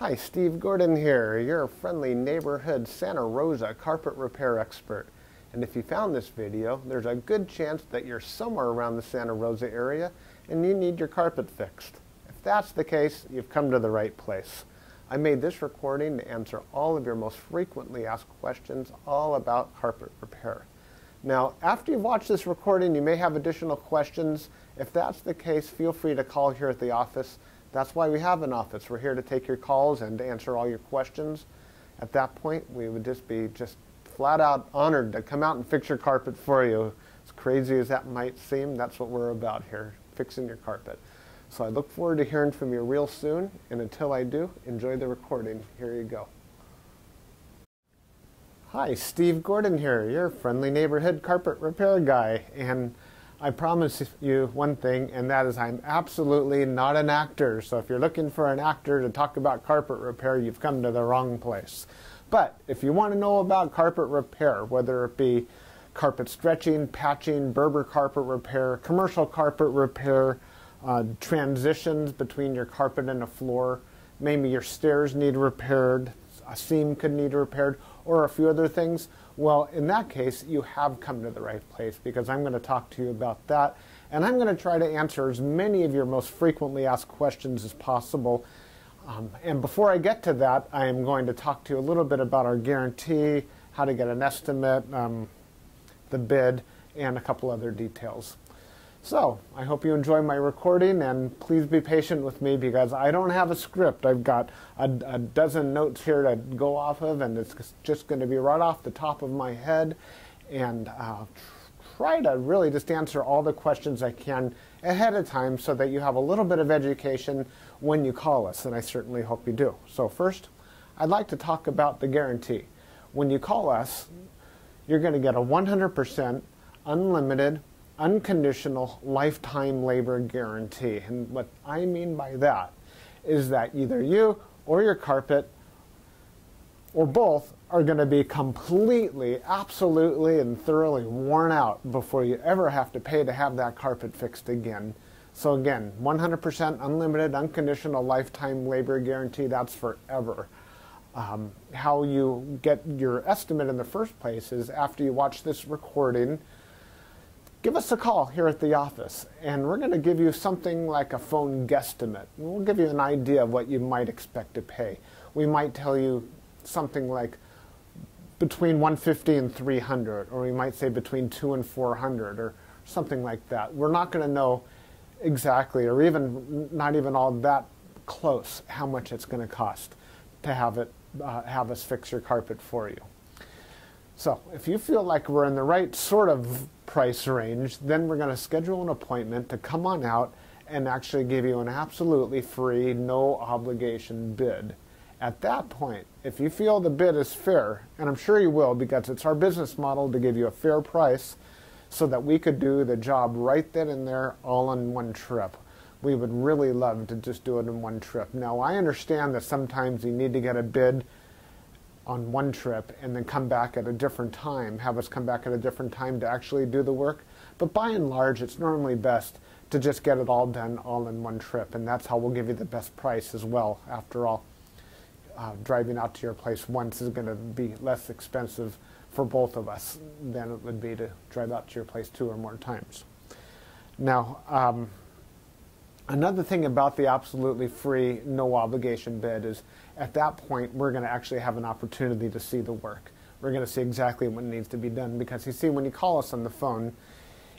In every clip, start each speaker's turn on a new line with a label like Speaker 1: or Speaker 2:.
Speaker 1: Hi, Steve Gordon here, your friendly neighborhood Santa Rosa carpet repair expert. And if you found this video, there's a good chance that you're somewhere around the Santa Rosa area and you need your carpet fixed. If that's the case, you've come to the right place. I made this recording to answer all of your most frequently asked questions all about carpet repair. Now, after you've watched this recording, you may have additional questions. If that's the case, feel free to call here at the office. That's why we have an office. We're here to take your calls and to answer all your questions. At that point, we would just be flat out honored to come out and fix your carpet for you. As crazy as that might seem, that's what we're about here, fixing your carpet. So I look forward to hearing from you real soon, and until I do, enjoy the recording. Here you go. Hi, Steve Gordon here, your friendly neighborhood carpet repair guy. And I promise you one thing, and that is I'm absolutely not an actor. So if you're looking for an actor to talk about carpet repair, you've come to the wrong place. But if you want to know about carpet repair, whether it be carpet stretching, patching, Berber carpet repair, commercial carpet repair, transitions between your carpet and a floor, maybe your stairs need repaired, a seam could need repaired, or a few other things, well, in that case, you have come to the right place, because I'm going to talk to you about that, and I'm going to try to answer as many of your most frequently asked questions as possible. And before I get to that, I am going to talk to you a little bit about our guarantee, how to get an estimate, the bid, and a couple other details. So, I hope you enjoy my recording, and please be patient with me because I don't have a script. I've got a dozen notes here to go off of, and it's just going to be right off the top of my head, and try to really just answer all the questions I can ahead of time so that you have a little bit of education when you call us, and I certainly hope you do. So first, I'd like to talk about the guarantee. When you call us, you're going to get a 100% unlimited unconditional lifetime labor guarantee. And what I mean by that is that either you or your carpet or both are going to be completely, absolutely, and thoroughly worn out before you ever have to pay to have that carpet fixed again. So again, 100% unlimited unconditional lifetime labor guarantee, that's forever. How you get your estimate in the first place is after you watch this recording, give us a call here at the office, and we're going to give you something like a phone guesstimate. We'll give you an idea of what you might expect to pay. We might tell you something like between $150 and $300, or we might say between $200 and $400, or something like that. We're not going to know exactly, or even not even all that close, how much it's going to cost to have us fix your carpet for you. So if you feel like we're in the right sort of price range, then we're going to schedule an appointment to come on out and actually give you an absolutely free, no obligation bid. At that point, if you feel the bid is fair, and I'm sure you will because it's our business model to give you a fair price so that we could do the job right then and there all in one trip. We would really love to just do it in one trip. Now, I understand that sometimes you need to get a bid on one trip and then come back at a different time, have us come back at a different time to actually do the work. But by and large, it's normally best to just get it all done all in one trip, and that's how we'll give you the best price as well. After all, driving out to your place once is going to be less expensive for both of us than it would be to drive out to your place 2 or more times. Now, another thing about the absolutely free, no obligation bid is at that point we're going to actually have an opportunity to see the work. We're going to see exactly what needs to be done because you see, when you call us on the phone,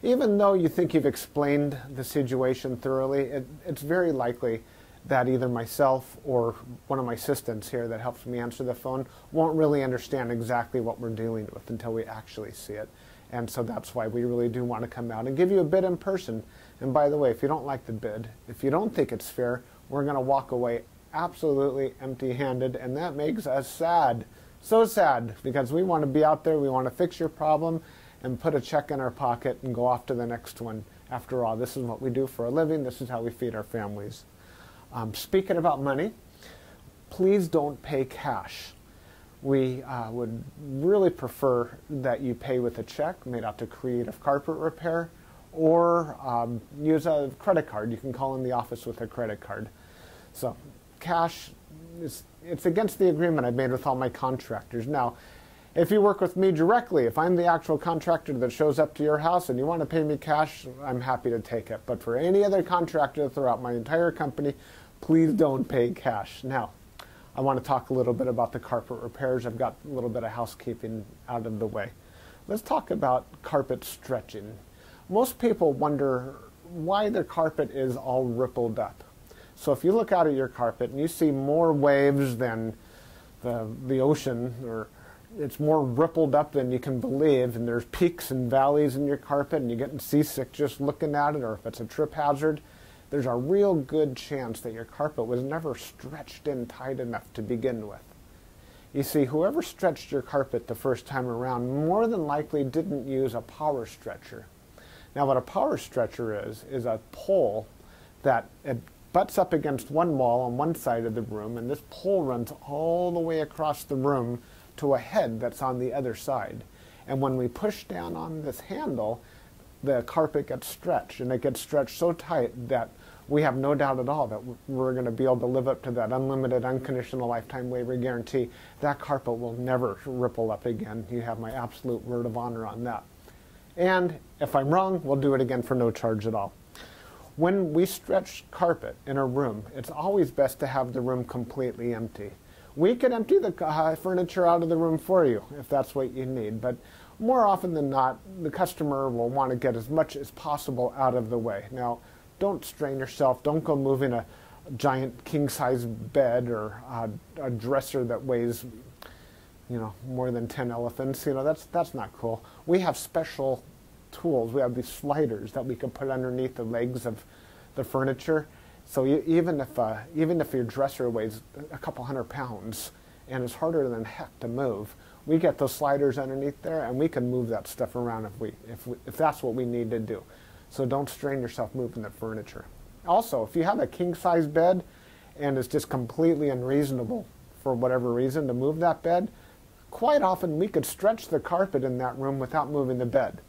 Speaker 1: even though you think you've explained the situation thoroughly, it's very likely that either myself or one of my assistants here that helps me answer the phone won't really understand exactly what we're dealing with until we actually see it. And so that's why we really do want to come out and give you a bid in person. And by the way, if you don't like the bid, if you don't think it's fair, we're going to walk away absolutely empty-handed, and that makes us sad. So sad, because we want to be out there, we want to fix your problem, and put a check in our pocket and go off to the next one. After all, this is what we do for a living. This is how we feed our families. Speaking about money, please don't pay cash. We would really prefer that you pay with a check made out to Creative Carpet Repair, or use a credit card. You can call in the office with a credit card. So cash, it's against the agreement I've made with all my contractors. Now, if you work with me directly, if I'm the actual contractor that shows up to your house and you want to pay me cash, I'm happy to take it. But for any other contractor throughout my entire company, please don't pay cash. Now, I want to talk a little bit about the carpet repairs. I've got a little bit of housekeeping out of the way. Let's talk about carpet stretching. Most people wonder why their carpet is all rippled up. So if you look out at your carpet and you see more waves than the ocean, or it's more rippled up than you can believe, and there's peaks and valleys in your carpet and you're getting seasick just looking at it, or if it's a trip hazard, there's a real good chance that your carpet was never stretched in tight enough to begin with. You see, whoever stretched your carpet the first time around more than likely didn't use a power stretcher. Now what a power stretcher is a pole that it butts up against one wall on one side of the room, and this pole runs all the way across the room to a head that's on the other side. And when we push down on this handle, the carpet gets stretched, and it gets stretched so tight that we have no doubt at all that we're going to be able to live up to that unlimited, unconditional lifetime waiver guarantee. That carpet will never ripple up again. You have my absolute word of honor on that. And if I'm wrong, we'll do it again for no charge at all. When we stretch carpet in a room, it's always best to have the room completely empty. We can empty the furniture out of the room for you if that's what you need, but more often than not, the customer will want to get as much as possible out of the way. Now, don't strain yourself. Don't go moving a giant king-size bed or a dresser that weighs, more than 10 elephants. That's not cool. We have special tools. We have these sliders that we can put underneath the legs of the furniture. So even if your dresser weighs a couple hundred pounds and it's harder than heck to move, we get those sliders underneath there and we can move that stuff around if that's what we need to do. So don't strain yourself moving the furniture. Also, if you have a king-size bed and it's just completely unreasonable for whatever reason to move that bed, quite often we could stretch the carpet in that room without moving the bed.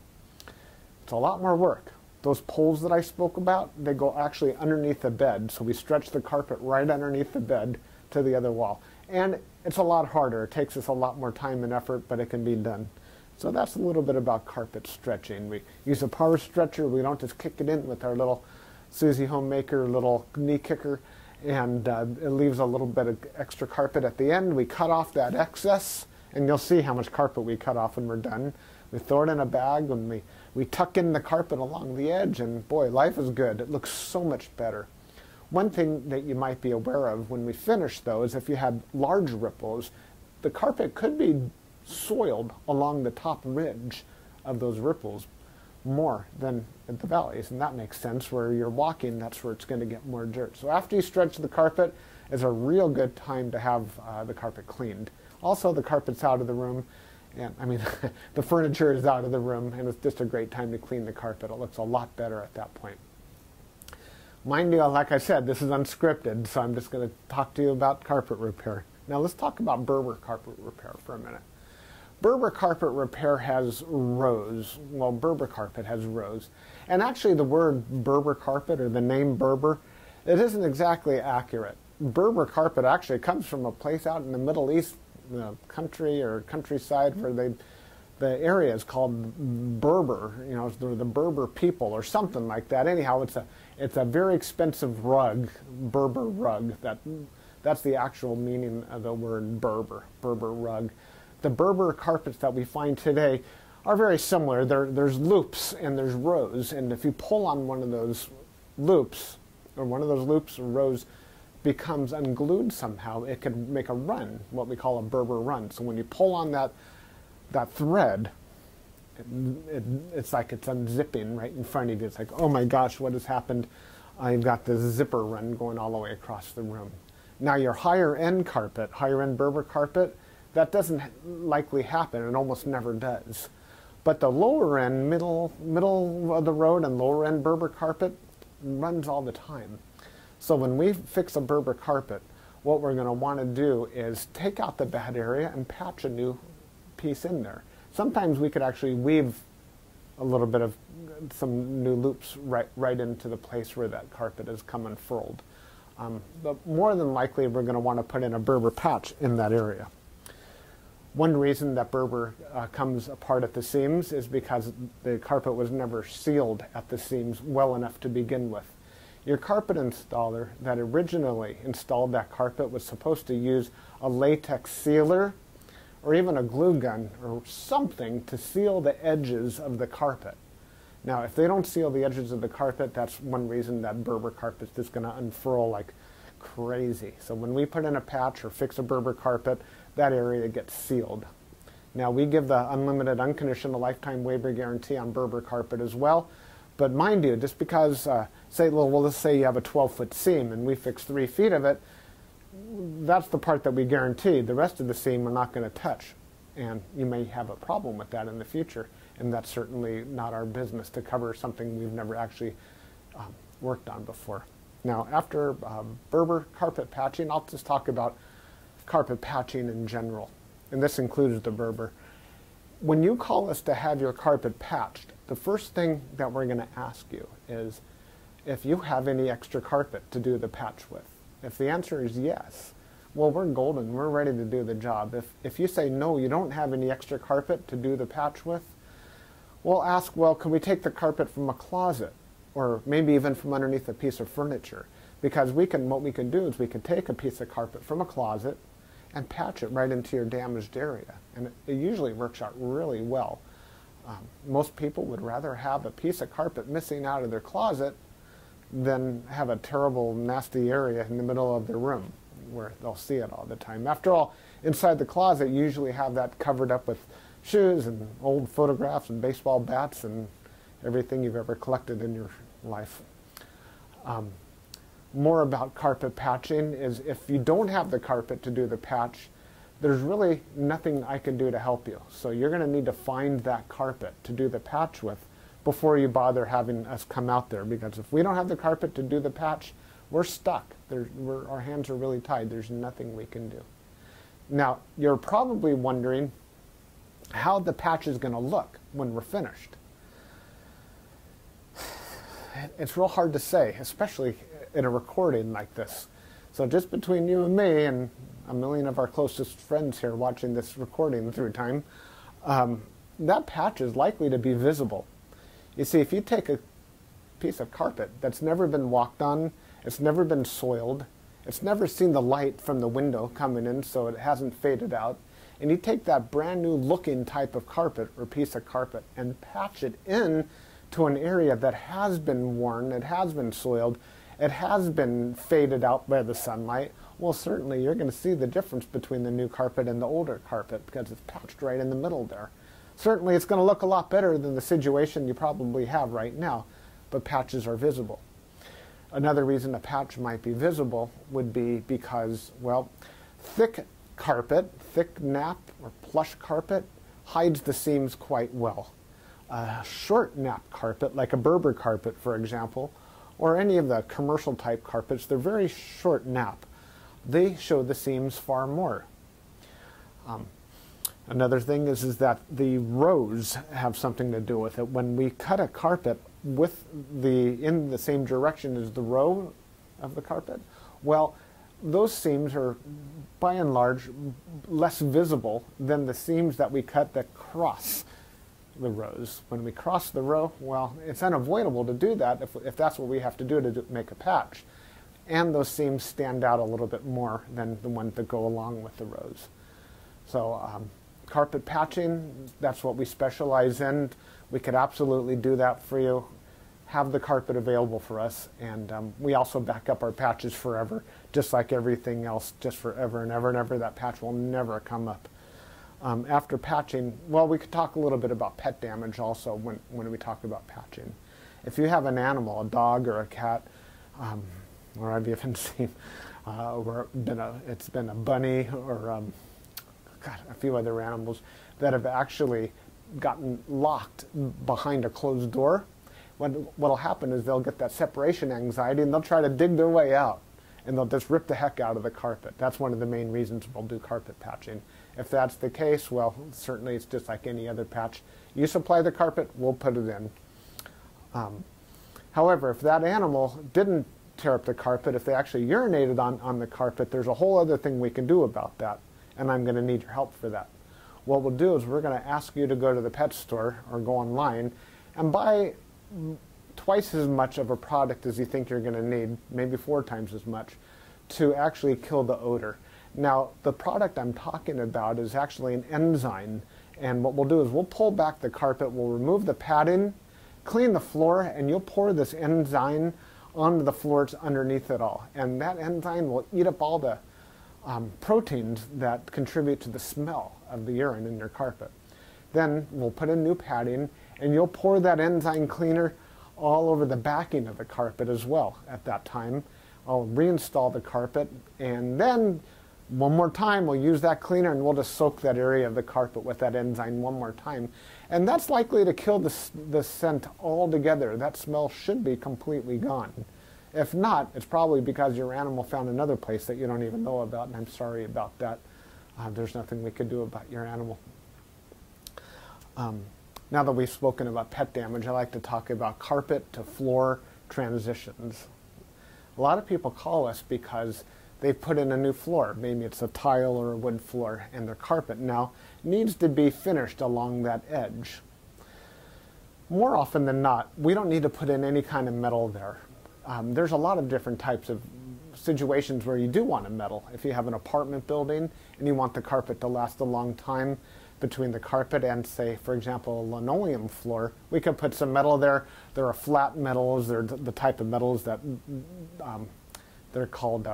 Speaker 1: It's a lot more work. Those poles that I spoke about, they go actually underneath the bed, so we stretch the carpet right underneath the bed to the other wall. And it's a lot harder. It takes us a lot more time and effort, but it can be done. So that's a little bit about carpet stretching. We use a power stretcher. We don't just kick it in with our little Susie Homemaker little knee kicker, and it leaves a little bit of extra carpet at the end. We cut off that excess, and you'll see how much carpet we cut off when we're done. We throw it in a bag, and we tuck in the carpet along the edge, and boy, life is good. It looks so much better. One thing that you might be aware of when we finish, though, is if you had large ripples, the carpet could be soiled along the top ridge of those ripples more than at the valleys, and that makes sense. Where you're walking, that's where it's going to get more dirt. So after you stretch the carpet is a real good time to have the carpet cleaned. Also, the carpet's out of the room, and the furniture is out of the room, and it's just a great time to clean the carpet. It looks a lot better at that point. Mind you, like I said, this is unscripted, so I'm just going to talk to you about carpet repair. Now let's talk about Berber carpet repair for a minute. Berber carpet repair has rows. Well, Berber carpet has rows. And actually the word Berber carpet, or the name Berber, it isn't exactly accurate. Berber carpet actually comes from a place out in the Middle East, country or countryside, where the area is called Berber, the Berber people or something like that. Anyhow, it's a very expensive rug, Berber rug. That's the actual meaning of the word Berber rug. The Berber carpets that we find today are very similar. There's loops and there's rows, and if you pull on one of those loops, or rows becomes unglued somehow, it could make a run, what we call a Berber run. So when you pull on that thread, it's like it's unzipping right in front of you. It's like, oh my gosh, what has happened? I've got this zipper run going all the way across the room. Now your higher end Berber carpet, that doesn't likely happen. It almost never does. But the lower end, middle of the road and lower end Berber carpet runs all the time. So when we fix a Berber carpet, what we're going to want to do is take out the bad area and patch a new piece in there. Sometimes we could actually weave a little bit of some new loops right into the place where that carpet has come unfurled. But more than likely, we're going to want to put in a Berber patch in that area. One reason that Berber comes apart at the seams is because the carpet was never sealed at the seams well enough to begin with. Your carpet installer that originally installed that carpet was supposed to use a latex sealer or even a glue gun or something to seal the edges of the carpet. Now, if they don't seal the edges of the carpet, that's one reason that Berber carpet is just going to unfurl like crazy. So when we put in a patch or fix a Berber carpet, that area gets sealed. Now, we give the unlimited, unconditional lifetime waiver guarantee on Berber carpet as well. But mind you, just because, let's say you have a 12-foot seam and we fix 3 feet of it, that's the part that we guarantee. The rest of the seam we're not going to touch. And you may have a problem with that in the future. And that's certainly not our business to cover something we've never actually worked on before. Now, after Berber carpet patching, I'll just talk about carpet patching in general, and this includes the Berber. When you call us to have your carpet patched, the first thing that we're going to ask you is if you have any extra carpet to do the patch with. If the answer is yes, well, we're golden. We're ready to do the job. If you say no, you don't have any extra carpet to do the patch with, we'll ask, well, can we take the carpet from a closet or maybe even from underneath a piece of furniture? Because what we can do is we can take a piece of carpet from a closet and patch it right into your damaged area. And it usually works out really well. Most people would rather have a piece of carpet missing out of their closet than have a terrible, nasty area in the middle of their room where they'll see it all the time. After all, inside the closet, you usually have that covered up with shoes and old photographs and baseball bats and everything you've ever collected in your life. More about carpet patching is if you don't have the carpet to do the patch, there's really nothing I can do to help you. So you're going to need to find that carpet to do the patch with before you bother having us come out there, because if we don't have the carpet to do the patch, we're stuck. Our hands are really tied. There's nothing we can do. Now, you're probably wondering how the patch is going to look when we're finished. It's real hard to say, especially in a recording like this. So just between you and me and a million of our closest friends here watching this recording through time, that patch is likely to be visible. You see, if you take a piece of carpet that's never been walked on, it's never been soiled, it's never seen the light from the window coming in so it hasn't faded out, and you take that brand new looking type of carpet or piece of carpet and patch it in to an area that has been worn, it has been soiled, it has been faded out by the sunlight, well, certainly you're going to see the difference between the new carpet and the older carpet because it's patched right in the middle there. Certainly it's going to look a lot better than the situation you probably have right now, but patches are visible. Another reason a patch might be visible would be because, well, thick carpet, thick nap or plush carpet hides the seams quite well. A short nap carpet, like a Berber carpet, for example, or any of the commercial type carpets, they're very short nap. They show the seams far more. Another thing is that the rows have something to do with it. When we cut a carpet in the same direction as the row of the carpet, well, those seams are by and large less visible than the seams that we cut that cross the rows. When we cross the row, well, it's unavoidable to do that if that's what we have to do to make a patch. And those seams stand out a little bit more than the ones that go along with the rows. So carpet patching, that's what we specialize in. We could absolutely do that for you. Have the carpet available for us, and we also back up our patches forever, just like everything else, just forever and ever and ever. That patch will never come up. After patching, well, we could talk a little bit about pet damage also when we talk about patching. If you have an animal, a dog or a cat, or I've even seen where it's been a bunny or a few other animals that have actually gotten locked behind a closed door, what'll happen is they'll get that separation anxiety and they'll try to dig their way out and they'll just rip the heck out of the carpet. That's one of the main reasons we'll do carpet patching. If that's the case, well, certainly it's just like any other patch. You supply the carpet, we'll put it in. However, if that animal didn't tear up the carpet, if they actually urinated on the carpet, there's a whole other thing we can do about that, and I'm going to need your help for that. What we'll do is we're going to ask you to go to the pet store or go online and buy twice as much of a product as you think you're going to need, maybe 4 times as much, to actually kill the odor. Now, the product I'm talking about is actually an enzyme, and what we'll do is we'll pull back the carpet, we'll remove the padding, clean the floor, and you'll pour this enzyme onto the floors underneath it all. And that enzyme will eat up all the proteins that contribute to the smell of the urine in your carpet. Then we'll put in new padding, and you'll pour that enzyme cleaner all over the backing of the carpet as well at that time. I'll reinstall the carpet, and then one more time we'll use that cleaner, and we'll just soak that area of the carpet with that enzyme one more time. And that's likely to kill the scent altogether. That smell should be completely gone. If not, it's probably because your animal found another place that you don't even know about, and I'm sorry about that. There's nothing we could do about your animal. Now that we've spoken about pet damage, I like to talk about carpet to floor transitions. A lot of people call us because they've put in a new floor. Maybe it's a tile or a wood floor, and their carpet now needs to be finished along that edge. More often than not, we don't need to put in any kind of metal there. There's a lot of different types of situations where you do want a metal. If you have an apartment building and you want the carpet to last a long time between the carpet and, say, for example, a linoleum floor, we could put some metal there. There are flat metals. They're the type of metals that they're called,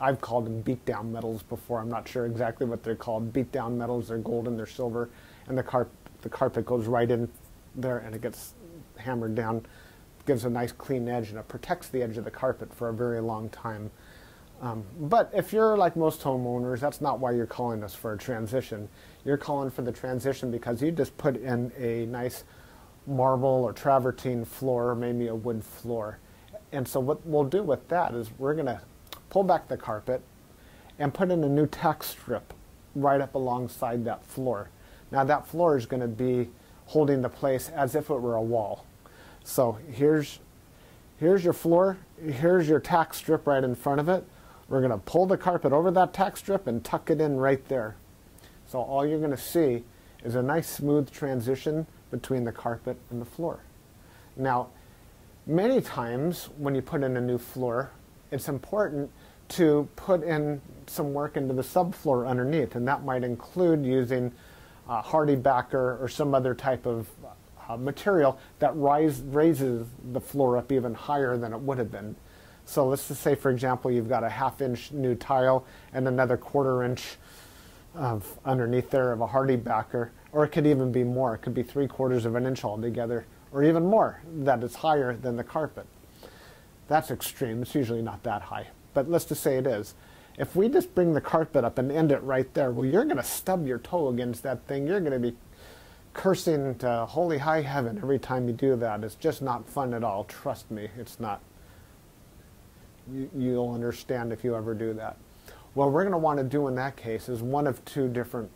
Speaker 1: I've called them beat-down metals before. I'm not sure exactly what they're called. Beat-down metals, they're golden, they're silver, and the carpet goes right in there and it gets hammered down. Gives a nice clean edge, and it protects the edge of the carpet for a very long time. But if you're like most homeowners, that's not why you're calling us for a transition. You're calling for the transition because you just put in a nice marble or travertine floor, or maybe a wood floor. And so what we'll do with that is we're going to pull back the carpet and put in a new tack strip right up alongside that floor. Now that floor is going to be holding the place as if it were a wall. So here's your floor, here's your tack strip right in front of it. We're going to pull the carpet over that tack strip and tuck it in right there. So all you're going to see is a nice smooth transition between the carpet and the floor. Now, many times when you put in a new floor, it's important to put in some work into the subfloor underneath, and that might include using hardy backer or some other type of material that raises the floor up even higher than it would have been. So let's just say, for example, you've got a 1/2 inch new tile and another 1/4 inch of underneath there of a hardy backer, or it could even be more. It could be 3/4 of an inch altogether, or even more, that is higher than the carpet. That's extreme. It's usually not that high, but let's just say it is. If we just bring the carpet up and end it right there, well, you're going to stub your toe against that thing. You're going to be cursing to holy high heaven every time you do that. It's just not fun at all. Trust me, it's not. You'll understand if you ever do that. What we're going to want to do in that case is one of 2 different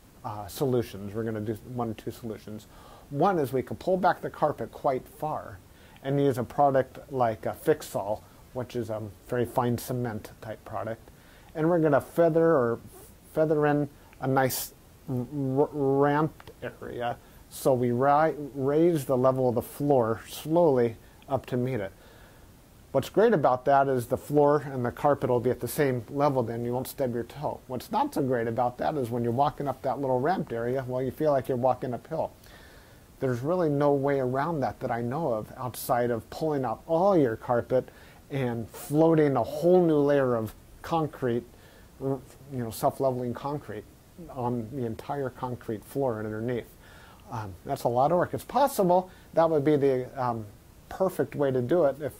Speaker 1: solutions. We're going to do 1 or 2 solutions. One is we can pull back the carpet quite far and use a product like a Fix-All, which is a very fine cement type product. And we're going to feather in a nice ramped area, so we raise the level of the floor slowly up to meet it. What's great about that is the floor and the carpet will be at the same level, then you won't stub your toe. What's not so great about that is when you're walking up that little ramped area, well, you feel like you're walking uphill. There's really no way around that I know of outside of pulling out all your carpet and floating a whole new layer of concrete, self-leveling concrete on the entire concrete floor and underneath. That's a lot of work. It's possible that would be the perfect way to do it if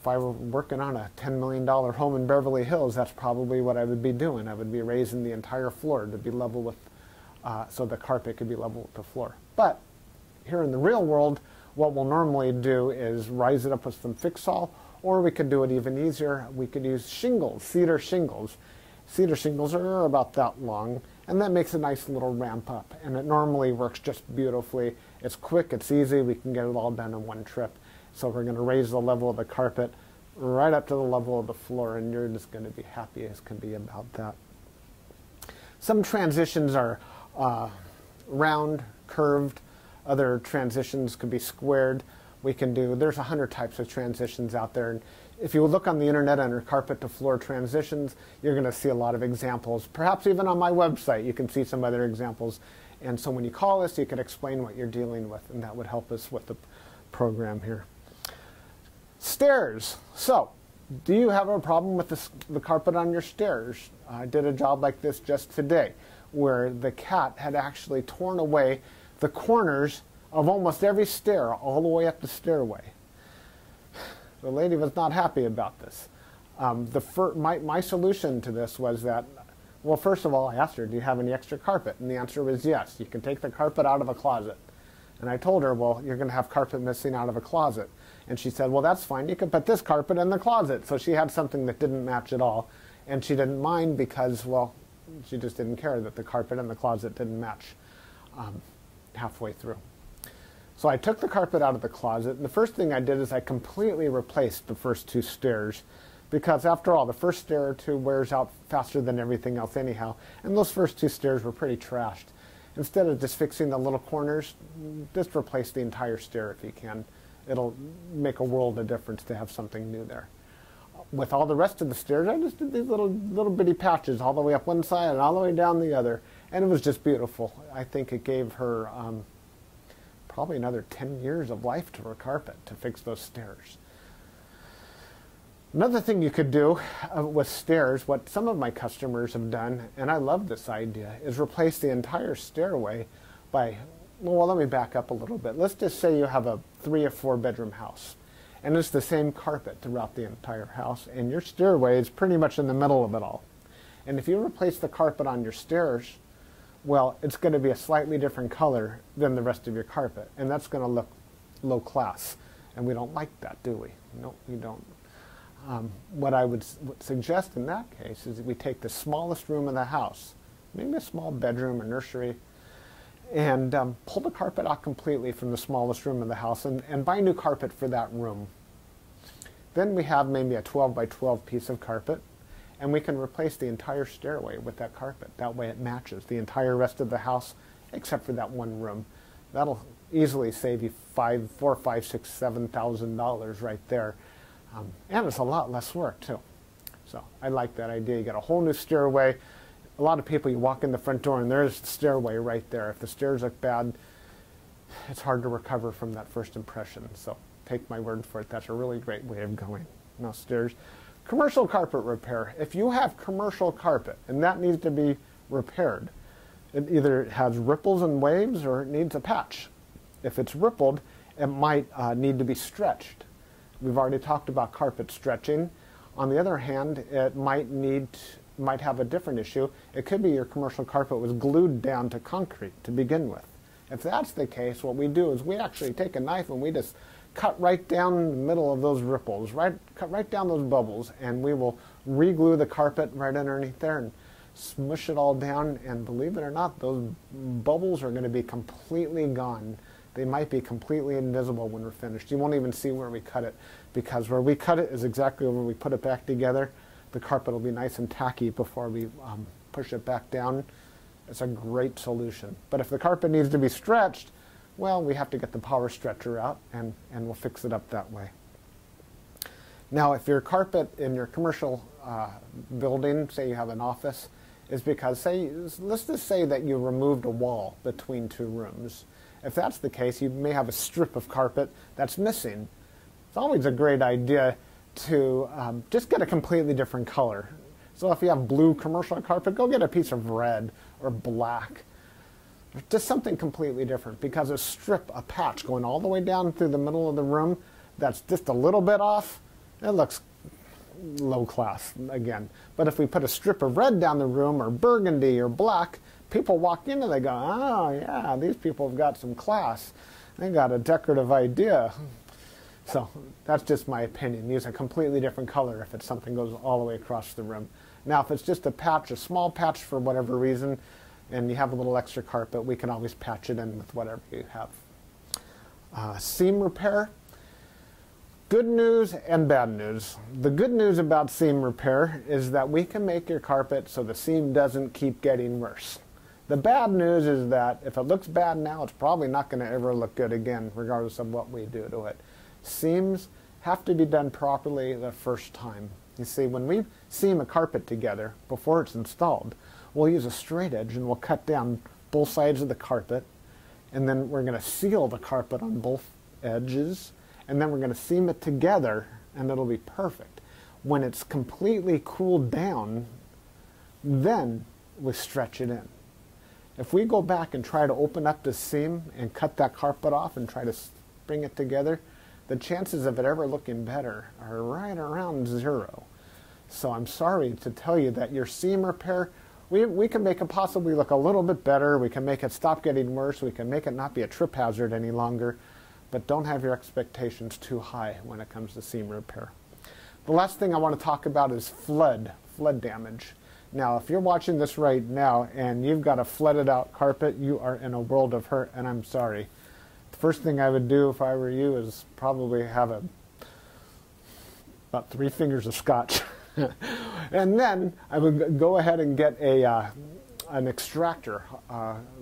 Speaker 1: I were working on a $10 million home in Beverly Hills, that's probably what I would be doing. I would be raising the entire floor to be level with, so the carpet could be level with the floor. But here in the real world, what we'll normally do is rise it up with some Fix-All, or we could do it even easier. We could use shingles, cedar shingles. Cedar shingles are about that long, and that makes a nice little ramp up. And it normally works just beautifully. It's quick, it's easy, we can get it all done in one trip. So we're going to raise the level of the carpet right up to the level of the floor, and you're just going to be happy as can be about that. Some transitions are round, curved. Other transitions could be squared. There's 100 types of transitions out there. And if you look on the internet under carpet to floor transitions, you're going to see a lot of examples. Perhaps even on my website, you can see some other examples. And so when you call us, you can explain what you're dealing with, and that would help us with the program here. Stairs. So, do you have a problem with the carpet on your stairs? I did a job like this just today, where the cat had actually torn away the corners of almost every stair all the way up the stairway. The lady was not happy about this. My solution to this was that, well, first of all, I asked her, do you have any extra carpet? And the answer was yes. You can take the carpet out of a closet. And I told her, well, you're going to have carpet missing out of a closet. And she said, well, that's fine. You can put this carpet in the closet. So she had something that didn't match at all. And she didn't mind because, well, she just didn't care that the carpet in the closet didn't match halfway through. So I took the carpet out of the closet, and the first thing I did is I completely replaced the first two stairs, because after all, the first stair or two wears out faster than everything else anyhow, and those first two stairs were pretty trashed. Instead of just fixing the little corners, just replace the entire stair if you can. It'll make a world of difference to have something new there. With all the rest of the stairs, I just did these little bitty patches all the way up one side and all the way down the other, and it was just beautiful. I think it gave her probably another 10 years of life to her carpet to fix those stairs. Another thing you could do with stairs, what some of my customers have done, and I love this idea, is replace the entire stairway by, well, let me back up a little bit. Let's just say you have a 3 or 4 bedroom house, and it's the same carpet throughout the entire house, and your stairway is pretty much in the middle of it all. And if you replace the carpet on your stairs, well, it's going to be a slightly different color than the rest of your carpet, and that's going to look low class, and we don't like that, do we? No, we don't. What I would suggest in that case is that we take the smallest room in the house, maybe a small bedroom or nursery, and pull the carpet out completely from the smallest room in the house and buy new carpet for that room. Then we have maybe a 12 by 12 piece of carpet, and we can replace the entire stairway with that carpet. That way it matches the entire rest of the house except for that one room. That'll easily save you $4,000, $5,000, $6,000, $7,000 right there. And it's a lot less work too. So I like that idea. You got a whole new stairway. A lot of people, you walk in the front door and there's the stairway right there. If the stairs look bad, it's hard to recover from that first impression. So take my word for it. That's a really great way of going. Now stairs. Commercial carpet repair. If you have commercial carpet and that needs to be repaired, it either has ripples and waves or it needs a patch. If it's rippled, it might need to be stretched. We've already talked about carpet stretching. On the other hand, it might have a different issue. It could be your commercial carpet was glued down to concrete to begin with. If that's the case, what we do is we actually take a knife and we just cut right down the middle of those ripples, cut right down those bubbles, and we will re-glue the carpet right underneath there and smush it all down, and believe it or not, those bubbles are going to be completely gone. They might be completely invisible when we're finished. You won't even see where we cut it, because where we cut it is exactly where we put it back together. The carpet will be nice and tacky before we push it back down. It's a great solution. But if the carpet needs to be stretched, well, we have to get the power stretcher out, and we'll fix it up that way. Now, if your carpet in your commercial building, say you have an office, is because, let's just say that you removed a wall between two rooms. If that's the case, you may have a strip of carpet that's missing. It's always a great idea to just get a completely different color. So if you have blue commercial carpet, go get a piece of red or black. Just something completely different, because a strip, a patch going all the way down through the middle of the room that's just a little bit off, it looks low class again. But if we put a strip of red down the room, or burgundy or black, people walk in and they go, oh yeah, these people have got some class. They got a decorative idea. So that's just my opinion. Use a completely different color if it's something goes all the way across the room. Now if it's just a patch, a small patch for whatever reason, and you have a little extra carpet, we can always patch it in with whatever you have. Seam repair. Good news and bad news. The good news about seam repair is that we can make your carpet so the seam doesn't keep getting worse. The bad news is that if it looks bad now, it's probably not going to ever look good again, regardless of what we do to it. Seams have to be done properly the first time. You see, when we seam a carpet together before it's installed, we'll use a straight edge and we'll cut down both sides of the carpet, and then we're going to seal the carpet on both edges, and then we're going to seam it together, and it'll be perfect. When it's completely cooled down, then we stretch it in. If we go back and try to open up the seam and cut that carpet off and try to bring it together, the chances of it ever looking better are right around 0. So I'm sorry to tell you that your seam repair, we can make it possibly look a little bit better. We can make it stop getting worse. We can make it not be a trip hazard any longer. But don't have your expectations too high when it comes to seam repair. The last thing I want to talk about is flood damage. Now, if you're watching this right now and you've got a flooded out carpet, you are in a world of hurt, and I'm sorry. The first thing I would do if I were you is probably have about 3 fingers of scotch. And then I would go ahead and get an extractor,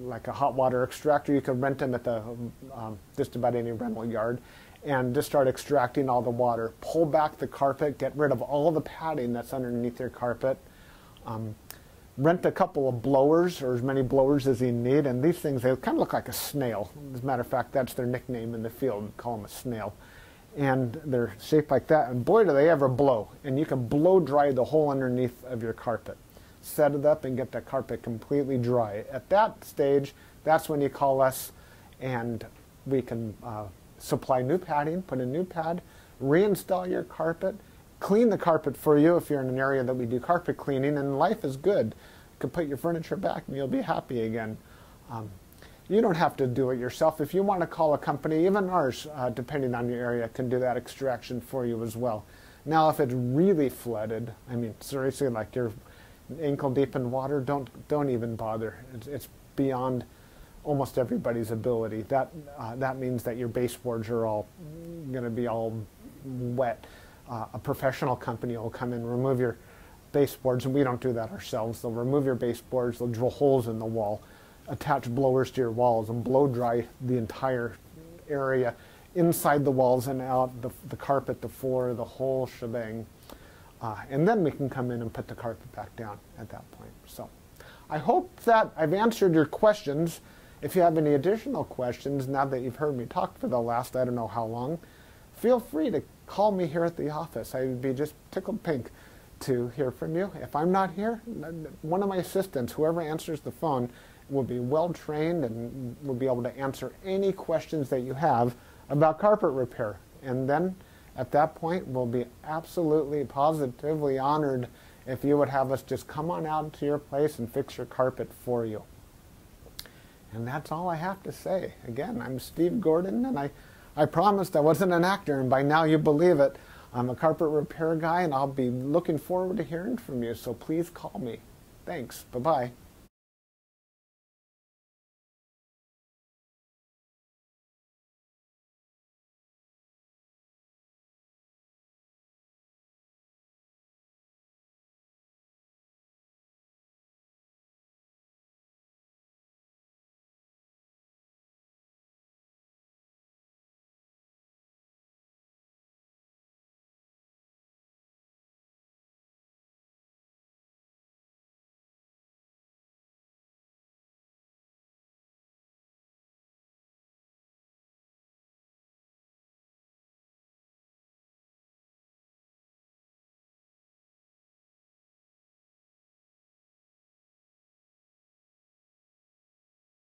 Speaker 1: like a hot water extractor. You can rent them at the just about any rental yard, and just start extracting all the water. Pull back the carpet, get rid of all the padding that's underneath your carpet. Rent a couple of blowers, or as many blowers as you need, and these things, they kind of look like a snail. As a matter of fact, that's their nickname in the field, call them a snail. And they're shaped like that, and boy do they ever blow. And you can blow dry the whole underneath of your carpet. Set it up and get the carpet completely dry. At that stage, that's when you call us, and we can supply new padding, put a new pad, reinstall your carpet, clean the carpet for you if you're in an area that we do carpet cleaning, and life is good. You can put your furniture back and you'll be happy again. You don't have to do it yourself. If you want to call a company, even ours, depending on your area, can do that extraction for you as well. Now, if it's really flooded, I mean, seriously, like you're ankle deep in water, don't even bother. It's beyond almost everybody's ability. That means that your baseboards are all going to be all wet. A professional company will come and remove your baseboards, and we don't do that ourselves. They'll remove your baseboards, they'll drill holes in the wall, attach blowers to your walls, and blow dry the entire area, inside the walls and out, the carpet, the floor, the whole shebang. And then we can come in and put the carpet back down at that point. So I hope that I've answered your questions. If you have any additional questions, now that you've heard me talk for the last I don't know how long, feel free to call me here at the office. I would be just tickled pink to hear from you. If I'm not here, one of my assistants, whoever answers the phone, will be well trained and will be able to answer any questions that you have about carpet repair. And then at that point, we'll be absolutely positively honored if you would have us just come on out to your place and fix your carpet for you. And that's all I have to say. Again, I'm Steve Gordon, and I promised I wasn't an actor, and by now you believe it. I'm a carpet repair guy, and I'll be looking forward to hearing from you, so please call me. Thanks. Bye-bye.